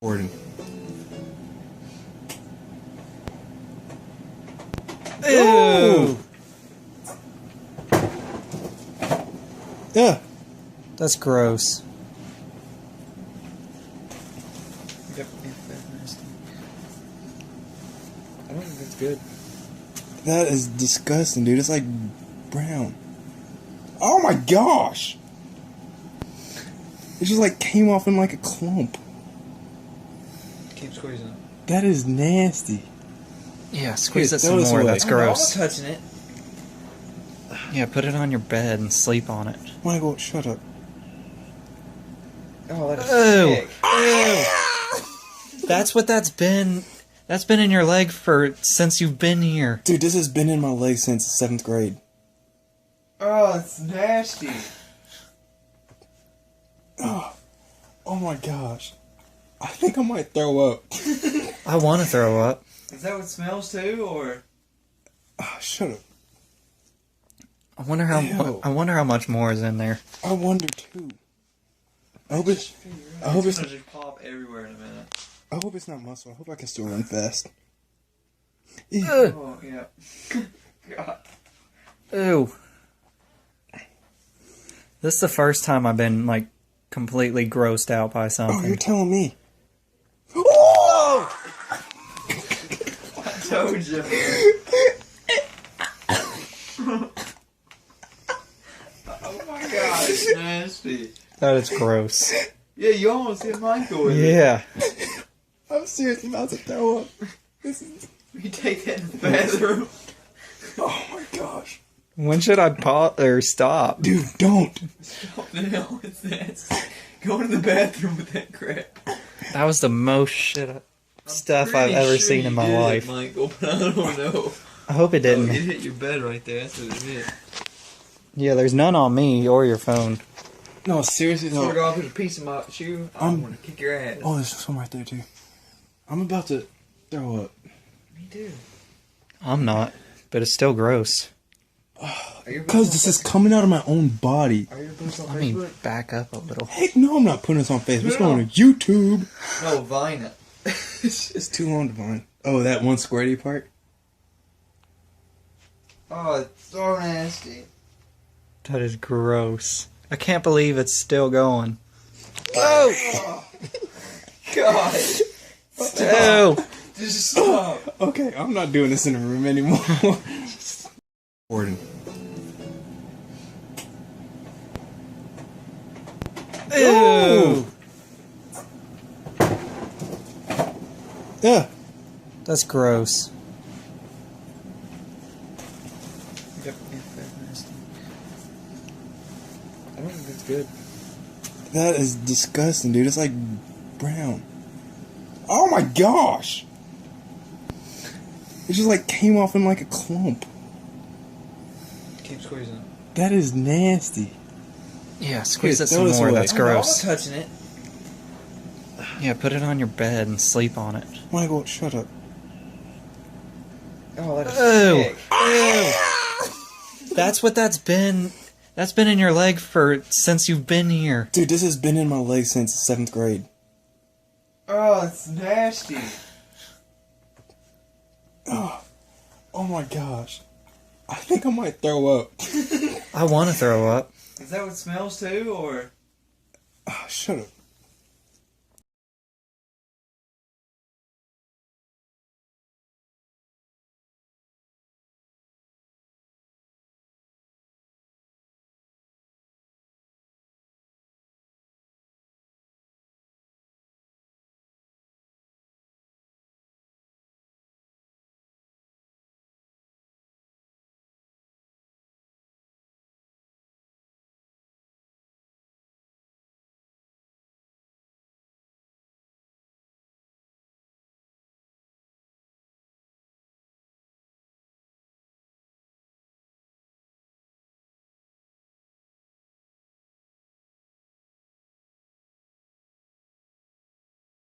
Gordon. Ew! Yeah. That's gross. Yep, that's nasty. I don't think that's good. That is disgusting, dude. It's like brown. Oh my gosh! It just like came off in like a clump. Keep squeezing it. That is nasty. Yeah, squeeze Here, it some throw this more. away. That's I'm gross. not touching it. Yeah, put it on your bed and sleep on it. Michael, shut up. Oh, that is Ew! sick. Ew! That's what that's been. That's been in your leg since you've been here. Dude, this has been in my leg since 7th grade. Oh, it's nasty. Oh my gosh. I think I might throw up. I want to throw up. Is that what smells too, or? Oh, shut up. I wonder how. Ew. I wonder how much more is in there. I wonder too. I hope it's Gonna just pop everywhere in a minute. not muscle. I hope I can still run fast. Ew. Oh, yeah. God. Ew. This is the first time I've been like completely grossed out by Oh, something. you're telling me. Oh! I told you, man. Oh my god, it's nasty. That is gross. Yeah, you almost hit Michael with it. Yeah. I'm seriously about to throw up. This is... You take that in the bathroom. Oh my gosh. When should I pause or stop? Dude, don't. What the hell is that? Go into the bathroom with that crap. That was the most shit stuff I've Pretty ever sure seen you in my did it, life. Michael, but I don't know. I hope it Oh, didn't. it hit your bed right there. That's what it hit. Yeah, there's none on me or your phone. No, seriously Swear to though. God, there's a piece of my shoe. I'm gonna kick your ass. Oh, there's some right there too. I'm about to throw up. Me too. I'm not, but it's still gross. Because this is coming out of my own body. Are you gonna post on Let me Facebook? back up a little. Heck no, I'm not putting this on Facebook. It's No. going to YouTube. No, Vine it. It's too long to find. Oh, that one squirty part? Oh, it's so nasty. That is gross. I can't believe it's still going. Oh! God. Ew! Just stop. Okay, I'm not doing this in the room anymore. Gordon. Ew! Yeah. That's gross. Yep, that's nasty. I don't think that's good. That is disgusting, dude. It's like brown. Oh my gosh! It just like came off in like a clump. Keep squeezing it. That is nasty. Yeah, squeeze Here, it throw some this more. away. That's I'm gross. not touching it. Yeah, put it on your bed and sleep on it. Michael, shut up. Oh, that is Ew! sick. Ew! That's what that's been. That's been in your leg since you've been here. Dude, this has been in my leg since 7th grade. Oh, it's nasty. Oh my gosh. I think I might throw up. I want to throw up. Is that what smells too, or? Oh, shut up.